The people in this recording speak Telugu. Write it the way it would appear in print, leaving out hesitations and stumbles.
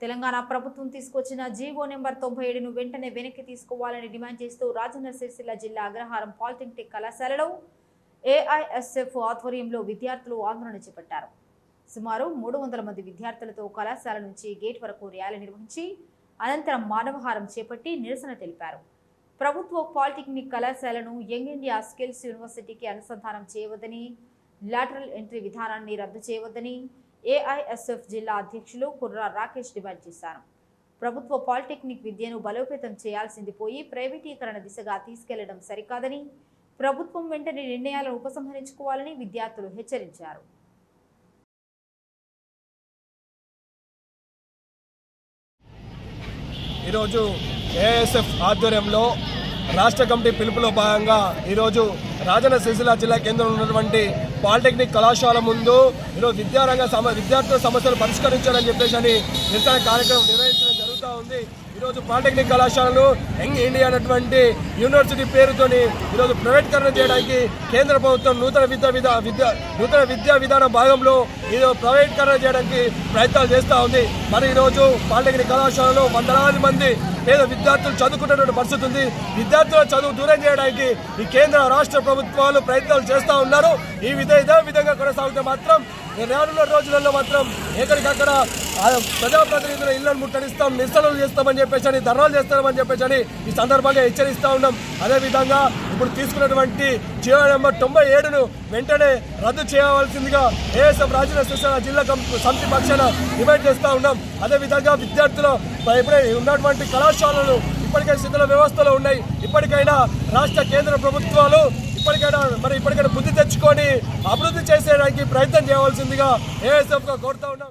తెలంగాణ ప్రభుత్వం తీసుకొచ్చిన జీవో నెంబర్ 97ను వెంటనే వెనక్కి తీసుకోవాలని డిమాండ్ చేస్తూ రాజన్న సిరిసిల్ల జిల్లా అగ్రహారం పాలిటెక్నిక్ కళాశాలలో ఏఐఎస్ఎఫ్ ఆధ్వర్యంలో విద్యార్థులు ఆందోళన చేపట్టారు. సుమారు 300 మంది విద్యార్థులతో కళాశాల నుంచి గేట్ వరకు ర్యాలీ నిర్వహించి అనంతరం మానవహారం చేపట్టి నిరసన తెలిపారు. ప్రభుత్వ పాలిటెక్నిక్ కళాశాలను యంగ్ ఇండియా స్కిల్స్ యూనివర్సిటీకి అనుసంధానం చేయవద్దని, లాటరల్ ఎంట్రీ విధానాన్ని రద్దు చేయవద్దని ఏఐఎస్ఎఫ్ జిల్లా అధ్యక్షులు కుర్రా రాకేష్ డిమాండ్ చేశారు. ప్రభుత్వ పాలిటెక్నిక్ విద్యను బలోపేతం చేయాల్సింది పోయి ప్రైవేటీకరణ దిశగా తీసుకెళ్లడం సరికాదని, ప్రభుత్వం వెంటనే నిర్ణయాలను ఉపసంహరించుకోవాలని విద్యార్థులు హెచ్చరించారు. ఈరోజు ఏఐఎస్ఎఫ్ ఆధ్వర్యంలో రాష్ట్ర కమిటీ పిలుపులో భాగంగా ఈరోజు రాజన్న సిరిసిల్ల జిల్లా కేంద్రంలో ఉన్నటువంటి పాలిటెక్నిక్ కళాశాల ముందు ఈరోజు విద్యార్థుల సమస్యలు పరిష్కరించాలని చెప్పేసి నిరసన కార్యక్రమం నిర్వహించడం జరుగుతూ ఉంది. ఈరోజు పాలిటెక్నిక్ కళాశాలను యంగ్ ఇండియా అనేటువంటి యూనివర్సిటీ పేరుతోని ఈరోజు ప్రైవేటీకరణ చేయడానికి కేంద్ర ప్రభుత్వం నూతన విద్యా విధాన భాగంలో ఈరోజు ప్రైవేటీకరణ చేయడానికి ప్రయత్నాలు చేస్తూ ఉంది. మరి ఈరోజు పాలిటెక్నిక్ కళాశాలలో వందలాది మంది పేద విద్యార్థులు చదువుకున్నటువంటి పరిస్థితి ఉంది. విద్యార్థుల చదువు దూరం చేయడానికి ఈ కేంద్ర రాష్ట్ర ప్రభుత్వాలు ప్రయత్నాలు చేస్తూ ఉన్నారు. ఇదే విధంగా కొనసాగితే మాత్రం రానున్న రోజులలో మాత్రం ఎక్కడికక్కడ ప్రజాప్రతినిధుల ఇళ్లను ముట్టడిస్తాం, నిరసనలు చేస్తామని చెప్పేసి, ధర్నాలు చేస్తామని చెప్పేసి ఈ సందర్భంగా హెచ్చరిస్తూ ఉన్నాం. అదేవిధంగా ఇప్పుడు తీసుకున్నటువంటి జీవో నెంబర్ 97ను వెంటనే రద్దు చేయవలసిందిగా ఏఎస్ఎఫ్ రాజన్న సిరిసిల్ల జిల్లా సమితి పక్షాన డిమాండ్ చేస్తూ ఉన్నాం. అదేవిధంగా విద్యార్థులు ఉన్నటువంటి కళాశాలలు ఇప్పటికే శిథిల వ్యవస్థలో ఉన్నాయి. ఇప్పటికైనా రాష్ట్ర కేంద్ర ప్రభుత్వాలు ఇప్పటికైనా బుద్ధి తెచ్చుకొని అభివృద్ధి చేసేయడానికి ప్రయత్నం చేయవలసిందిగా ఏఎస్ఎఫ్గా కోరుతా ఉన్నాం.